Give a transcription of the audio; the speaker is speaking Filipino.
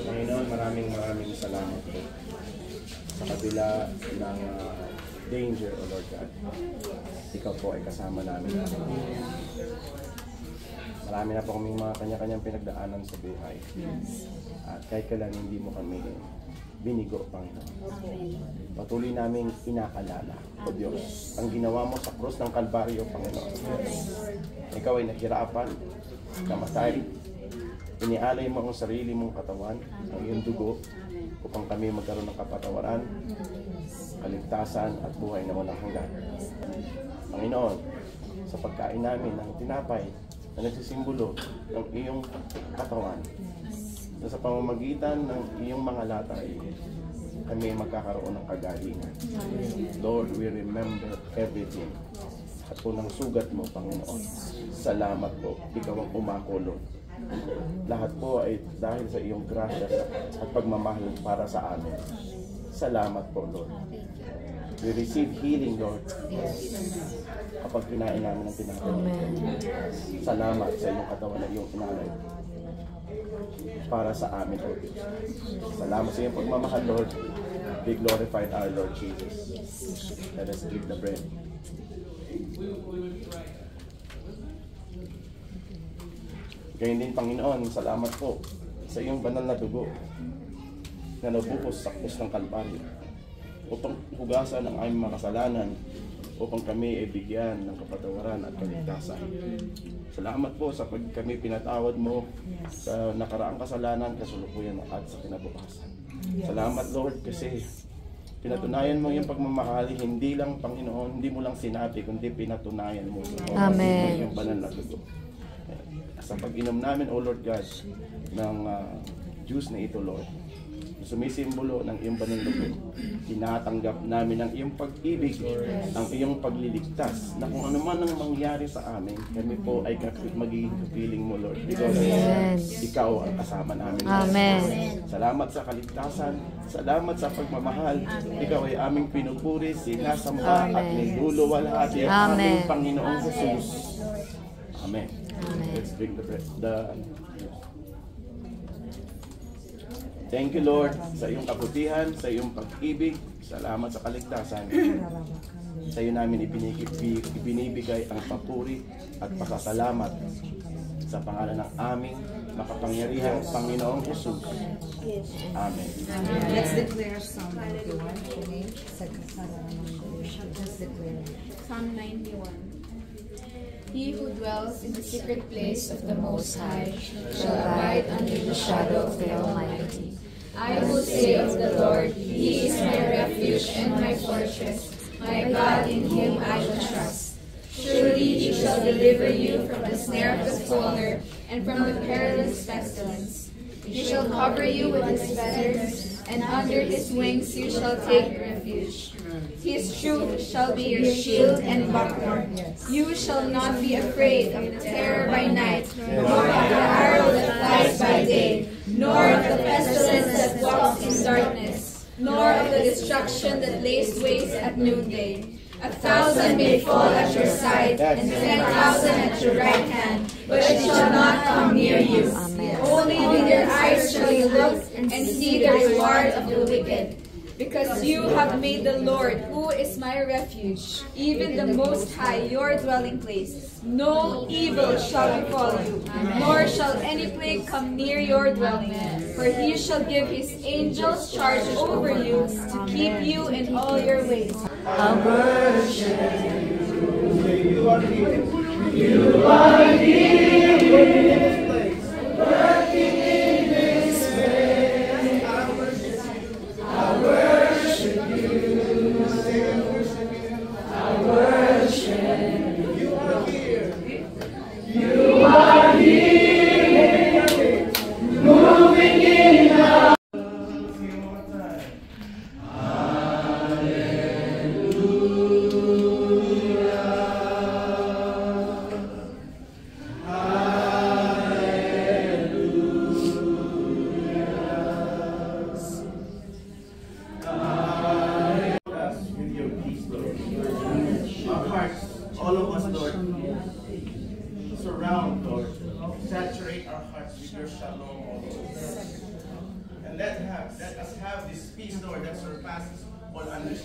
Panginoon, maraming salamat po sa kabila ng danger, O Lord God. Ikaw po ay kasama namin. Marami na po kaming mga kanya-kanyang pinagdaanan sa buhay. At kahit kailan hindi mo kami binigo, Panginoon. Patuloy naming inaalala, O Diyos, ang ginawa mo sa krus ng Kalbaryo, Panginoon. Ikaw ay naghirapan, namatay, inialay mo ang sarili mong katawan, ang iyong dugo, upang kami magkaroon ng kapatawaran, kaligtasan at buhay na walang hanggan. Panginoon, sa pagkain namin ng tinapay na nagsisimbolo ng iyong katawan, na sa pamamagitan ng iyong mga latay, kami magkakaroon ng kagalingan. Lord, we remember everything. At po ng sugat mo, Panginoon, salamat po, ikaw ang umakulong. Lahat po ay dahil sa iyong grasya at pagmamahal para sa amin. Salamat po, Lord. We receive healing, Lord, kapag kinain namin ng tinapay. Salamat sa iyong katawan na iyong inalay para sa amin, O Diyos. Salamat sa iyong pagmamahal, Lord. Be glorified our Lord Jesus. Let us give the bread. Gayun din, Panginoon, salamat po sa iyong banal na dugo na nabuhos sa krus ng Kalbaryo upang hugasan ang aming mga kasalanan, upang kami ay bigyan ng kapatawaran at kaligtasan. Salamat po sa pag kami pinatawad mo sa nakaraang kasalanan, kasulukuyan at sa kinabukasan. Salamat, Lord, kasi pinatunayan mo yung pagmamahal, hindi lang, Panginoon, hindi mo lang sinabi, kundi pinatunayan mo sa yung banal na dugo. Sa pag-inom namin, O Lord God, ng juice na ito, Lord, sumisimbolo ng iyong banal na dugo, tinatanggap namin ang iyong pag-ibig, ang iyong pagliligtas, na kung ano man ang mangyari sa amin, kami po ay magiging kapiling mo, Lord, because ikaw ang kasama namin. Amen. Salamat sa kaligtasan, salamat sa pagmamahal, ikaw ay aming pinupuri, sinasamba at niluluwalhati ang aming Panginoong Jesus. Amen. Let's drink the bread. Thank you, Lord, sa iyong kabutihan, sa iyong pag-ibig. Salamat sa kaligtasan. Sa iyo namin ibinibigay ang papuri at pasasalamat sa pangalan ng aming makapangyarihang Panginoong Jesus. Amen. Let's declare Psalm 91. Let's declare Psalm 91. He who dwells in the secret place of the Most High shall abide under the shadow of the Almighty. I will say of the Lord, He is my refuge and my fortress. My God, in Him I will trust. Surely He shall deliver you from the snare of the fowler and from the perilous pestilence. He shall cover you with His feathers, and under His wings you shall take refuge. His truth shall be your shield and buckler. You shall not be afraid of the terror by night, nor of the arrow that flies by day, nor of the pestilence that walks in darkness, nor of the destruction that lays waste at noonday. 1,000 may fall at your side, and 10,000 at your right hand, but it shall not come near you. Only with your eyes shall you look and see the reward of the wicked. Because you have made the Lord, who is my refuge, even the Most High, your dwelling place. No evil shall befall you, nor shall any plague come near your dwelling. For He shall give His angels charge over you, to keep you in all your ways. I worship You are here. You are here. Working in this place. I worship you. I worship you. You are here. You are here. Moving in our Hallelujah. saturate our hearts with your shalom, O Lord. And let us have this peace, Lord, that surpasses all understanding.